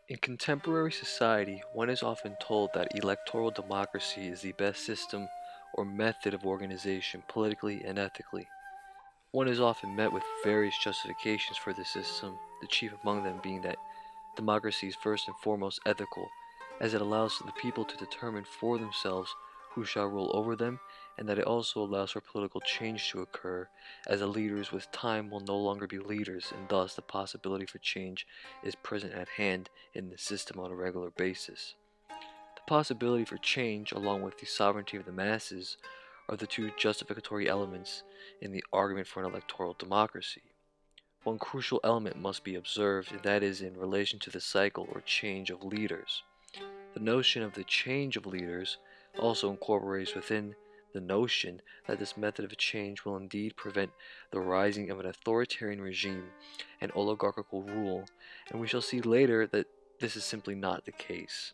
In contemporary society, one is often told that electoral democracy is the best system or method of organization politically and ethically. One is often met with various justifications for this system, the chief among them being that democracy is first and foremost ethical, as it allows the people to determine for themselves who shall rule over them, and that it also allows for political change to occur, as the leaders with time will no longer be leaders, and thus the possibility for change is present at hand in the system on a regular basis. The possibility for change, along with the sovereignty of the masses, are the two justificatory elements in the argument for an electoral democracy. One crucial element must be observed, and that is in relation to the cycle or change of leaders. The notion of the change of leaders also incorporates within the notion that this method of change will indeed prevent the rising of an authoritarian regime and oligarchical rule, and we shall see later that this is simply not the case.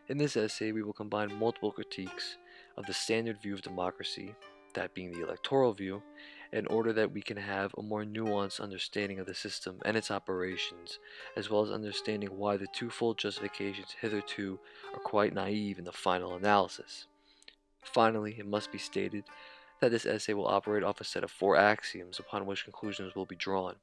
In this essay, we will combine multiple critiques of the standard view of democracy, that being the electoral view, in order that we can have a more nuanced understanding of the system and its operations, as well as understanding why the twofold justifications hitherto are quite naive in the final analysis. Finally, it must be stated that this essay will operate off a set of four axioms upon which conclusions will be drawn.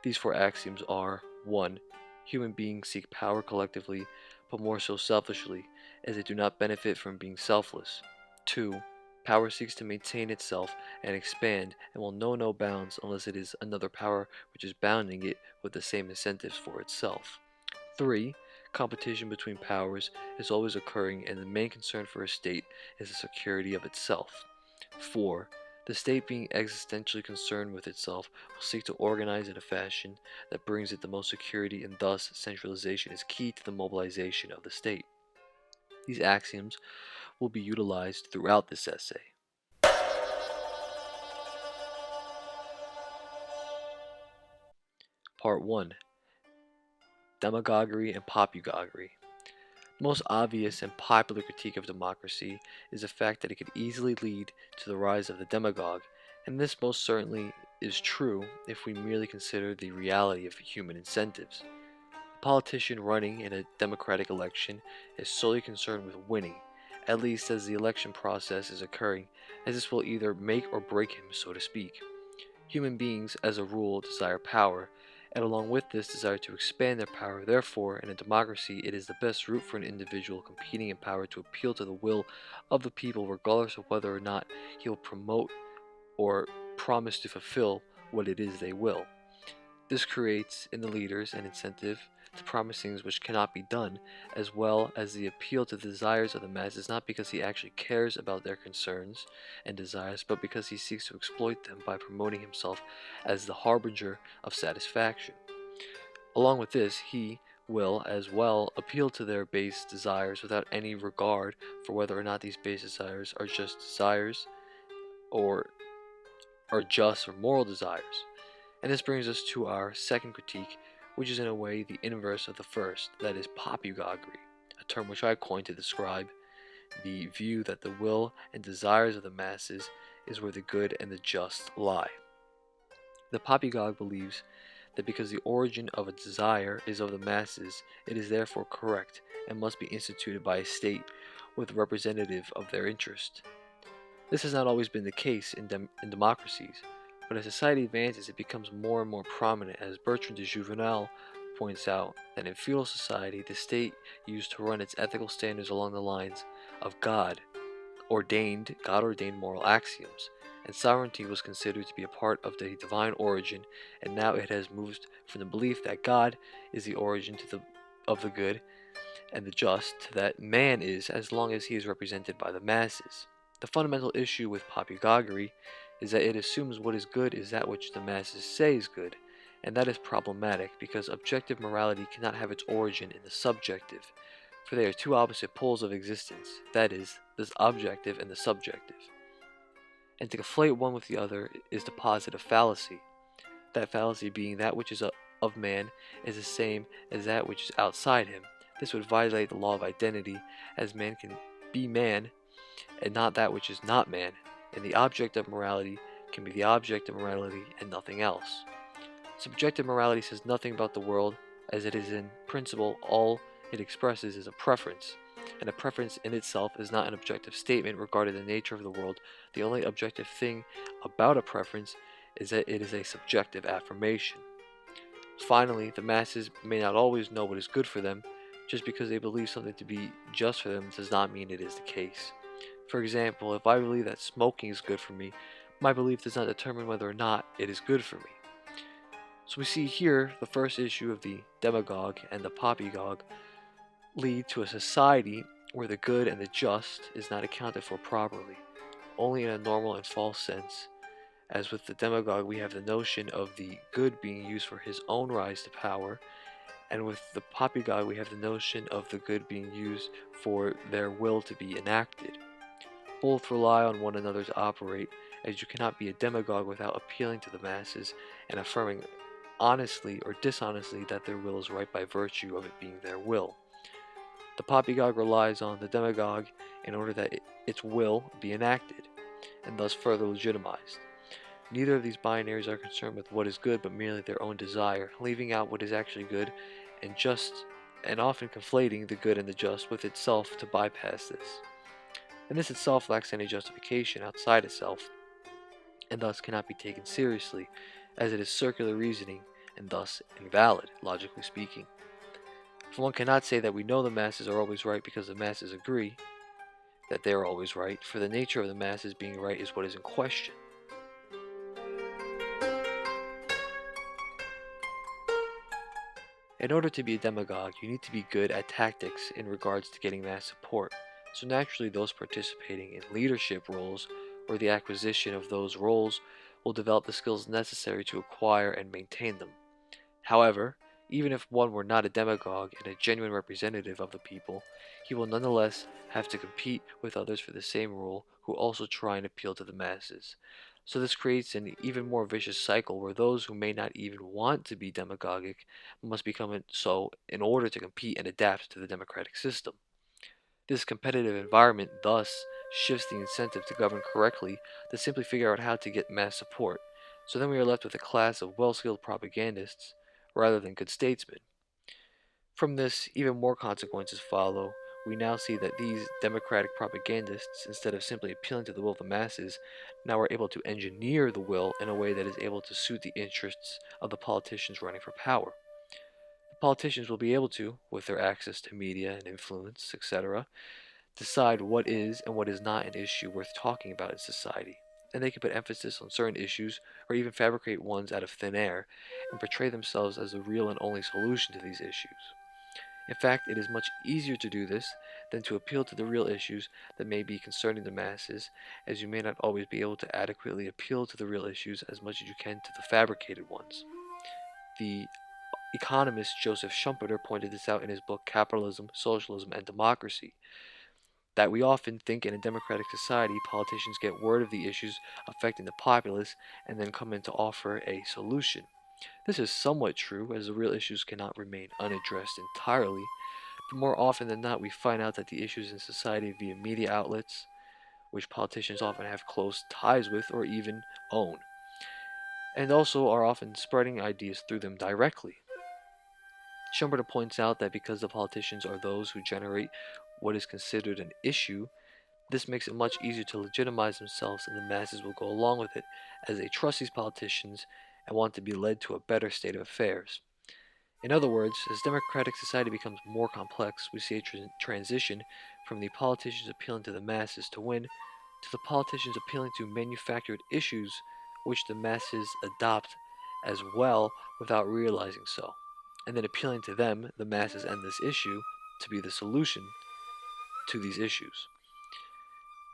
These four axioms are: 1. Human beings seek power collectively, but more so selfishly, as they do not benefit from being selfless. 2. Power seeks to maintain itself and expand, and will know no bounds unless it is another power which is bounding it with the same incentives for itself. 3. Competition between powers is always occurring, and the main concern for a state is the security of itself. 4. The state, being existentially concerned with itself, will seek to organize in a fashion that brings it the most security, and thus centralization is key to the mobilization of the state. These axioms will be utilized throughout this essay. Part 1. Demagoguery and Popugagory. The most obvious and popular critique of democracy is the fact that it could easily lead to the rise of the demagogue, and this most certainly is true if we merely consider the reality of human incentives. A politician running in a democratic election is solely concerned with winning, at least as the election process is occurring, as this will either make or break him, so to speak. Human beings, as a rule, desire power, and along with this desire to expand their power. Therefore, in a democracy, it is the best route for an individual competing in power to appeal to the will of the people, regardless of whether or not he will promote or promise to fulfill what it is they will. This creates in the leaders an incentive to promise things which cannot be done, as well as the appeal to the desires of the masses, not because he actually cares about their concerns and desires, but because he seeks to exploit them by promoting himself as the harbinger of satisfaction. Along with this, he will as well appeal to their base desires without any regard for whether or not these base desires are just desires or are just or moral desires. And this brings us to our second critique, which is in a way the inverse of the first, that is popugagory, a term which I coined to describe the view that the will and desires of the masses is where the good and the just lie. The popygague believes that because the origin of a desire is of the masses, it is therefore correct and must be instituted by a state with representative of their interest. This has not always been the case in democracies, but as society advances, it becomes more and more prominent, as Bertrand de Juvenal points out that in feudal society, the state used to run its ethical standards along the lines of God-ordained moral axioms, and sovereignty was considered to be a part of the divine origin, and now it has moved from the belief that God is the origin of the good and the just to that man is, as long as he is represented by the masses. The fundamental issue with popugagory is that it assumes what is good is that which the masses say is good, and that is problematic because objective morality cannot have its origin in the subjective, for they are two opposite poles of existence, that is, the objective and the subjective. And to conflate one with the other is to posit a fallacy, that fallacy being that which is of man is the same as that which is outside him. This would violate the law of identity, as man can be man and not that which is not man, and the object of morality can be the object of morality and nothing else. Subjective morality says nothing about the world as it is in principle all it expresses is a preference, and a preference in itself is not an objective statement regarding the nature of the world. The only objective thing about a preference is that it is a subjective affirmation. Finally, the masses may not always know what is good for them. Just because they believe something to be just for them does not mean it is the case. For example, if I believe that smoking is good for me, my belief does not determine whether or not it is good for me. So we see here the first issue of the demagogue and the poppygogue lead to a society where the good and the just is not accounted for properly, only in a normal and false sense. As with the demagogue, we have the notion of the good being used for his own rise to power, and with the poppygogue, we have the notion of the good being used for their will to be enacted. Both rely on one another to operate, as you cannot be a demagogue without appealing to the masses and affirming honestly or dishonestly that their will is right by virtue of it being their will. The poppygogue relies on the demagogue in order that its will be enacted, and thus further legitimized. Neither of these binaries are concerned with what is good but merely their own desire, leaving out what is actually good and just, and often conflating the good and the just with itself to bypass this. And this itself lacks any justification outside itself, and thus cannot be taken seriously, as it is circular reasoning and thus invalid, logically speaking. For one cannot say that we know the masses are always right because the masses agree that they are always right, for the nature of the masses being right is what is in question. In order to be a demagogue, you need to be good at tactics in regards to getting mass support. So naturally, those participating in leadership roles or the acquisition of those roles will develop the skills necessary to acquire and maintain them. However, even if one were not a demagogue and a genuine representative of the people, he will nonetheless have to compete with others for the same role who also try and appeal to the masses. So this creates an even more vicious cycle where those who may not even want to be demagogic must become so in order to compete and adapt to the democratic system. This competitive environment thus shifts the incentive to govern correctly to simply figure out how to get mass support. So then we are left with a class of well-skilled propagandists rather than good statesmen. From this, even more consequences follow. We now see that these democratic propagandists, instead of simply appealing to the will of the masses, now are able to engineer the will in a way that is able to suit the interests of the politicians running for power. The politicians will be able to, with their access to media and influence, etc., decide what is and what is not an issue worth talking about in society, and they can put emphasis on certain issues or even fabricate ones out of thin air and portray themselves as the real and only solution to these issues. In fact, it is much easier to do this than to appeal to the real issues that may be concerning the masses, as you may not always be able to adequately appeal to the real issues as much as you can to the fabricated ones. The economist Joseph Schumpeter pointed this out in his book Capitalism, Socialism, and Democracy, that we often think in a democratic society politicians get word of the issues affecting the populace and then come in to offer a solution. This is somewhat true, as the real issues cannot remain unaddressed entirely, but more often than not we find out that the issues in society via media outlets, which politicians often have close ties with or even own, and also are often spreading ideas through them directly. Schumpeter points out that because the politicians are those who generate what is considered an issue, this makes it much easier to legitimize themselves, and the masses will go along with it as they trust these politicians and want to be led to a better state of affairs. In other words, as democratic society becomes more complex, we see a transition from the politicians appealing to the masses to win to the politicians appealing to manufactured issues which the masses adopt as well without realizing so, and then appealing to them, the masses and this issue, to be the solution to these issues.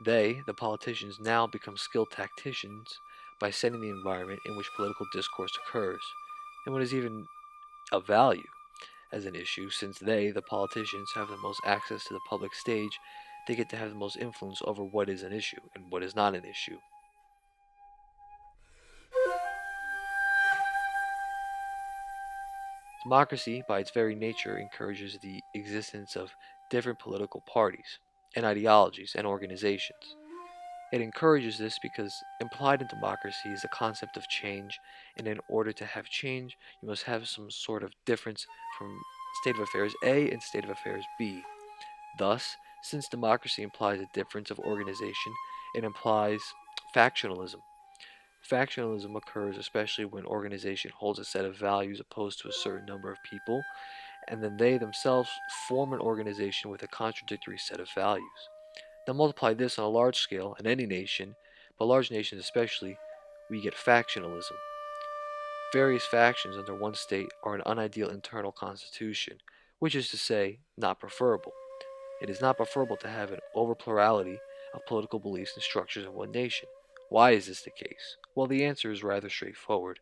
They, the politicians, now become skilled tacticians by setting the environment in which political discourse occurs, and what is even of value as an issue, since they, the politicians, have the most access to the public stage, they get to have the most influence over what is an issue and what is not an issue. Democracy, by its very nature, encourages the existence of different political parties and ideologies and organizations. It encourages this because implied in democracy is the concept of change, and in order to have change, you must have some sort of difference from state of affairs A and state of affairs B. Thus, since democracy implies a difference of organization, it implies factionalism. Factionalism occurs especially when organization holds a set of values opposed to a certain number of people, and then they themselves form an organization with a contradictory set of values. Now multiply this on a large scale in any nation, but large nations especially, we get factionalism. Various factions under one state are an unideal internal constitution, which is to say, not preferable. It is not preferable to have an overplurality of political beliefs and structures in one nation. Why is this the case? Well, the answer is rather straightforward.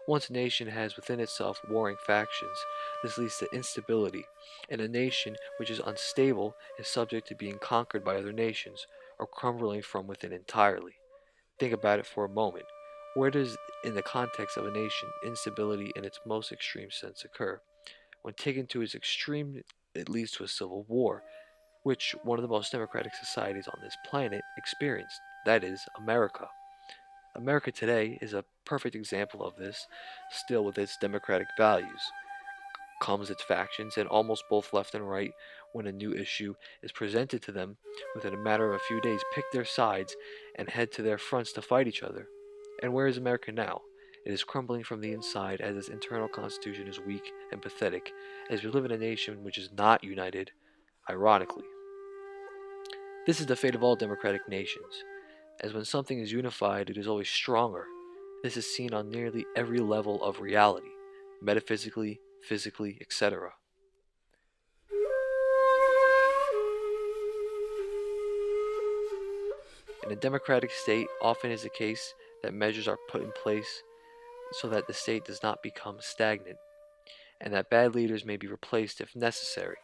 Once a nation has within itself warring factions, this leads to instability, and a nation which is unstable is subject to being conquered by other nations, or crumbling from within entirely. Think about it for a moment. Where does, in the context of a nation, instability in its most extreme sense occur? When taken to its extreme, it leads to a civil war, which one of the most democratic societies on this planet experienced, that is, America. America today is a perfect example of this, still with its democratic values. Comes its factions, and almost both left and right, when a new issue is presented to them, within a matter of a few days pick their sides and head to their fronts to fight each other. And where is America now? It is crumbling from the inside as its internal constitution is weak and pathetic, as we live in a nation which is not united, ironically. This is the fate of all democratic nations, as when something is unified, it is always stronger. This is seen on nearly every level of reality, metaphysically, physically, etc. In a democratic state, often is the case that measures are put in place so that the state does not become stagnant, and that bad leaders may be replaced if necessary.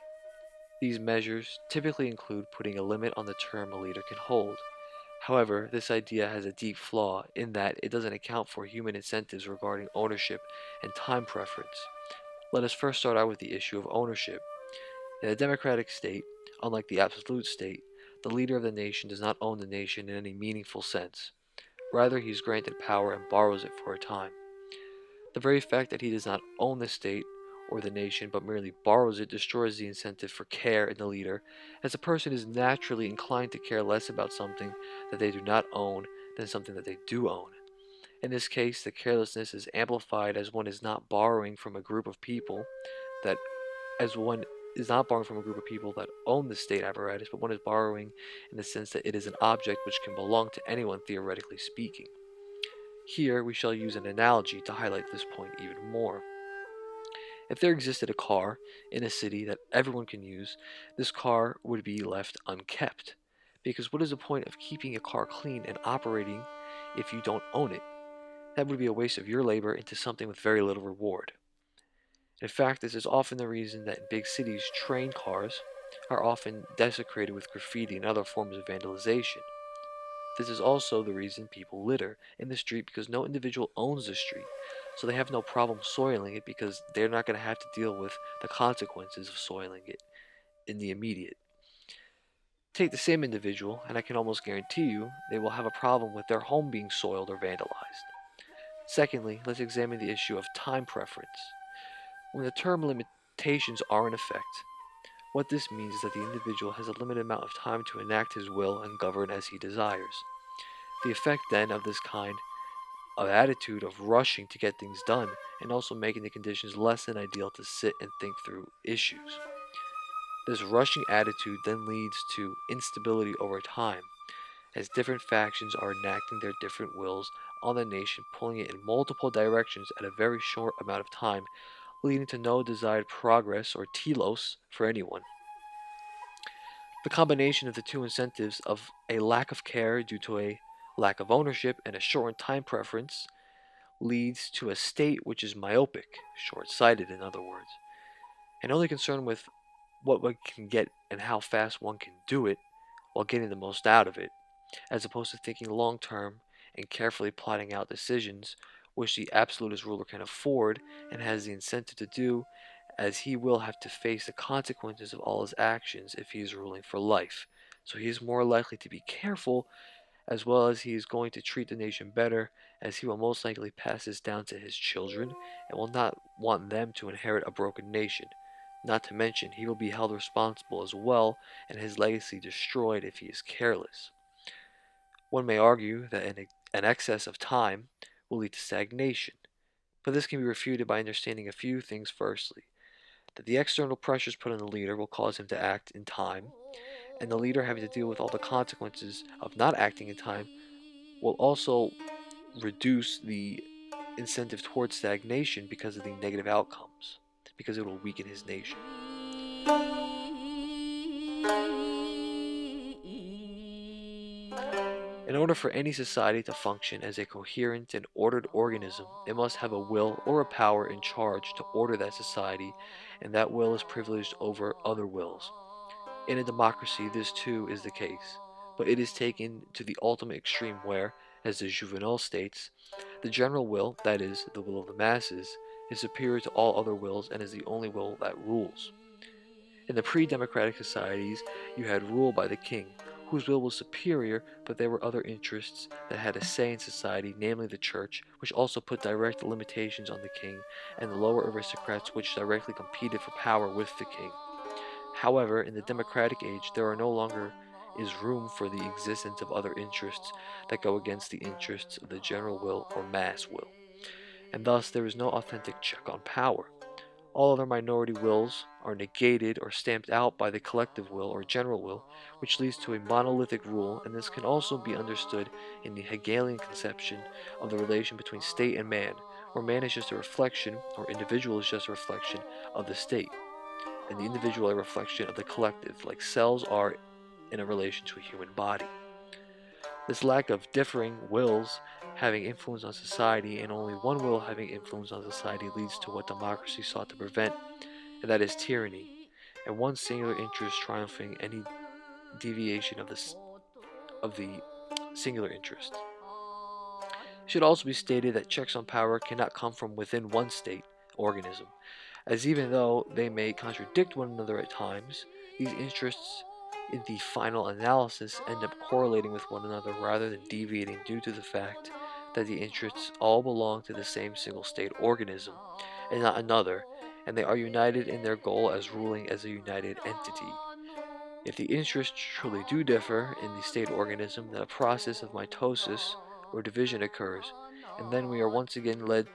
These measures typically include putting a limit on the term a leader can hold. However, this idea has a deep flaw in that it doesn't account for human incentives regarding ownership and time preference. Let us first start out with the issue of ownership. In a democratic state, unlike the absolute state, the leader of the nation does not own the nation in any meaningful sense. Rather, he is granted power and borrows it for a time. The very fact that he does not own the state or the nation but merely borrows it destroys the incentive for care in the leader, as a person is naturally inclined to care less about something that they do not own than something that they do own. In this case, the carelessness is amplified as one is not borrowing from a group of people that as one is not borrowing from a group of people that own the state apparatus, but one is borrowing in the sense that it is an object which can belong to anyone, theoretically speaking. Here, we shall use an analogy to highlight this point even more. If there existed a car in a city that everyone can use, this car would be left unkept. Because what is the point of keeping a car clean and operating if you don't own it? That would be a waste of your labor into something with very little reward. In fact, this is often the reason that in big cities, train cars are often desecrated with graffiti and other forms of vandalization. This is also the reason people litter in the street because no individual owns the street, so they have no problem soiling it because they're not going to have to deal with the consequences of soiling it in the immediate. Take the same individual, and I can almost guarantee you they will have a problem with their home being soiled or vandalized. Secondly, let's examine the issue of time preference. When the term limitations are in effect, what this means is that the individual has a limited amount of time to enact his will and govern as he desires. The effect then of this kind of attitude of rushing to get things done and also making the conditions less than ideal to sit and think through issues. This rushing attitude then leads to instability over time, as different factions are enacting their different wills on the nation, pulling it in multiple directions at a very short amount of time, leading to no desired progress or telos for anyone. The combination of the two incentives of a lack of care due to a lack of ownership and a shortened time preference leads to a state which is myopic, short-sighted in other words, and only concerned with what one can get and how fast one can do it while getting the most out of it, as opposed to thinking long term and carefully plotting out decisions which the absolutist ruler can afford and has the incentive to do, as he will have to face the consequences of all his actions if he is ruling for life. So he is more likely to be careful as well as he is going to treat the nation better, as he will most likely pass this down to his children and will not want them to inherit a broken nation. Not to mention, he will be held responsible as well and his legacy destroyed if he is careless. One may argue that an excess of time will lead to stagnation, but this can be refuted by understanding a few things. Firstly, that the external pressures put on the leader will cause him to act in time, and the leader having to deal with all the consequences of not acting in time will also reduce the incentive towards stagnation because of the negative outcomes, because it will weaken his nation. In order for any society to function as a coherent and ordered organism, it must have a will or a power in charge to order that society, and that will is privileged over other wills. In a democracy, this too is the case, but it is taken to the ultimate extreme where, as the Juvenal states, the general will, that is, the will of the masses, is superior to all other wills and is the only will that rules. In the pre-democratic societies, you had rule by the king, whose will was superior, but there were other interests that had a say in society, namely the church, which also put direct limitations on the king, and the lower aristocrats which directly competed for power with the king. However, in the democratic age, there are no longer is room for the existence of other interests that go against the interests of the general will or mass will, and thus there is no authentic check on power. All other minority wills are negated or stamped out by the collective will or general will, which leads to a monolithic rule, and this can also be understood in the Hegelian conception of the relation between state and man, where man is just a reflection, or individual is just a reflection, of the state, and the individual a reflection of the collective, like cells are in a relation to a human body. This lack of differing wills having influence on society and only one will having influence on society leads to what democracy sought to prevent, and that is tyranny, and one singular interest triumphing any deviation of the singular interest. It should also be stated that checks on power cannot come from within one state organism, as even though they may contradict one another at times, these interests in the final analysis end up correlating with one another rather than deviating due to the fact that the interests all belong to the same single state organism and not another, and they are united in their goal as ruling as a united entity. If the interests truly do differ in the state organism, then a process of mitosis or division occurs, and then we are once again led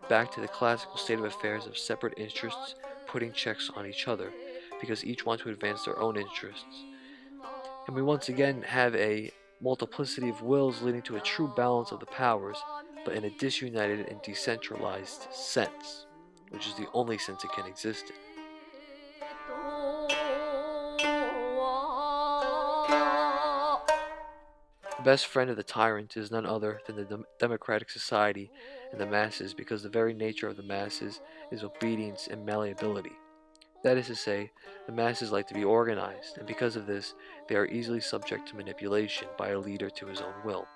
back to the classical state of affairs of separate interests putting checks on each other, because each want to advance their own interests. And we once again have a multiplicity of wills leading to a true balance of the powers, but in a disunited and decentralized sense, which is the only sense it can exist in. The best friend of the tyrant is none other than the democratic society and the masses, because the very nature of the masses is obedience and malleability. That is to say, the masses like to be organized, and because of this, they are easily subject to manipulation by a leader to his own will.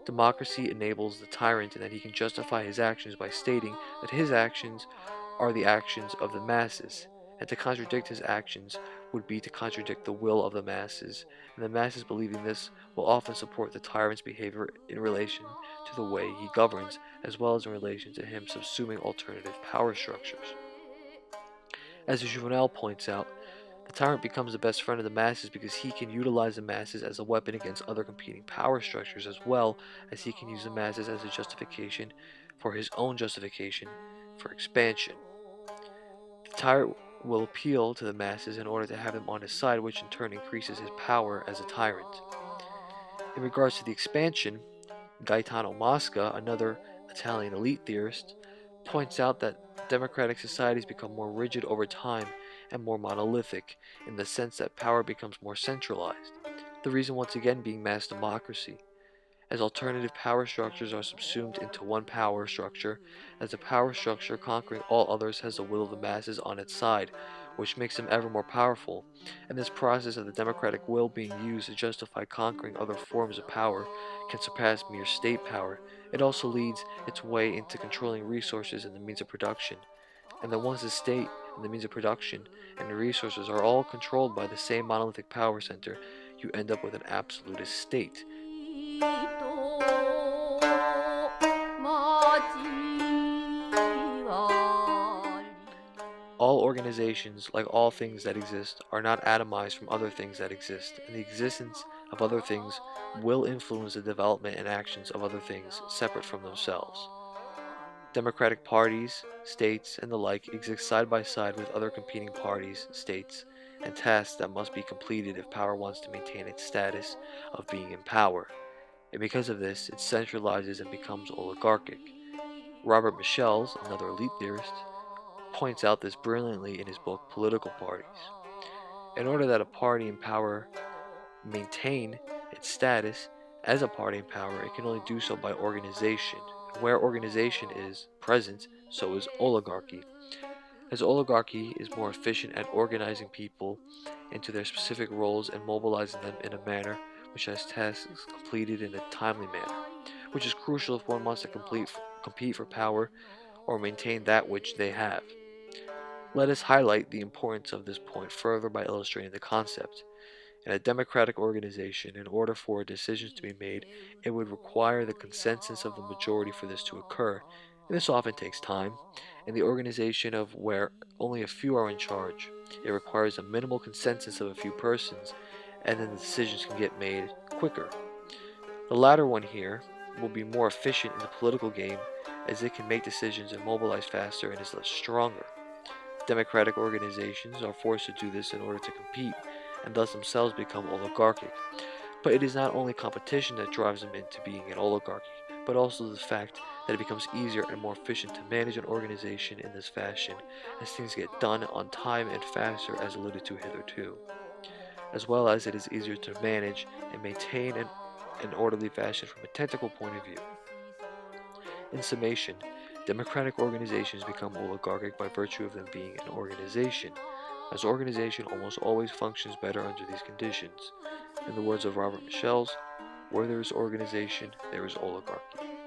Democracy enables the tyrant in that he can justify his actions by stating that his actions are the actions of the masses, and to contradict his actions would be to contradict the will of the masses, and the masses believing this will often support the tyrant's behavior in relation to the way he governs, as well as in relation to him subsuming alternative power structures. As Juvenal points out, the tyrant becomes the best friend of the masses because he can utilize the masses as a weapon against other competing power structures, as well as he can use the masses as a justification for his own justification for expansion. The tyrant will appeal to the masses in order to have them on his side, which in turn increases his power as a tyrant. In regards to the expansion, Gaetano Mosca, another Italian elite theorist, points out that democratic societies become more rigid over time and more monolithic, in the sense that power becomes more centralized. The reason once again being mass democracy, as alternative power structures are subsumed into one power structure, as the power structure conquering all others has the will of the masses on its side, which makes them ever more powerful, and this process of the democratic will being used to justify conquering other forms of power can surpass mere state power. It also leads its way into controlling resources and the means of production, and that once the state and the means of production and the resources are all controlled by the same monolithic power center, you end up with an absolutist state. All organizations, like all things that exist, are not atomized from other things that exist, and the existence of other things will influence the development and actions of other things separate from themselves. Democratic parties, states, and the like exist side by side with other competing parties, states, and tasks that must be completed if power wants to maintain its status of being in power, and because of this, it centralizes and becomes oligarchic. Robert Michels, another elite theorist, points out this brilliantly in his book Political Parties. In order that a party in power maintain its status as a party in power, it can only do so by organization. Where organization is present, so is oligarchy. As oligarchy is more efficient at organizing people into their specific roles and mobilizing them in a manner which has tasks completed in a timely manner, which is crucial if one wants to compete for power or maintain that which they have. Let us highlight the importance of this point further by illustrating the concept. In a democratic organization, in order for decisions to be made, it would require the consensus of the majority for this to occur, and this often takes time. In the organization of where only a few are in charge, it requires a minimal consensus of a few persons, and then the decisions can get made quicker. The latter one here will be more efficient in the political game as it can make decisions and mobilize faster and is less stronger. Democratic organizations are forced to do this in order to compete, and thus themselves become oligarchic. But it is not only competition that drives them into being an oligarchy, but also the fact that it becomes easier and more efficient to manage an organization in this fashion, as things get done on time and faster as alluded to hitherto, as well as it is easier to manage and maintain an orderly fashion from a technical point of view. In summation, democratic organizations become oligarchic by virtue of them being an organization, as organization almost always functions better under these conditions. In the words of Robert Michels, where there is organization, there is oligarchy.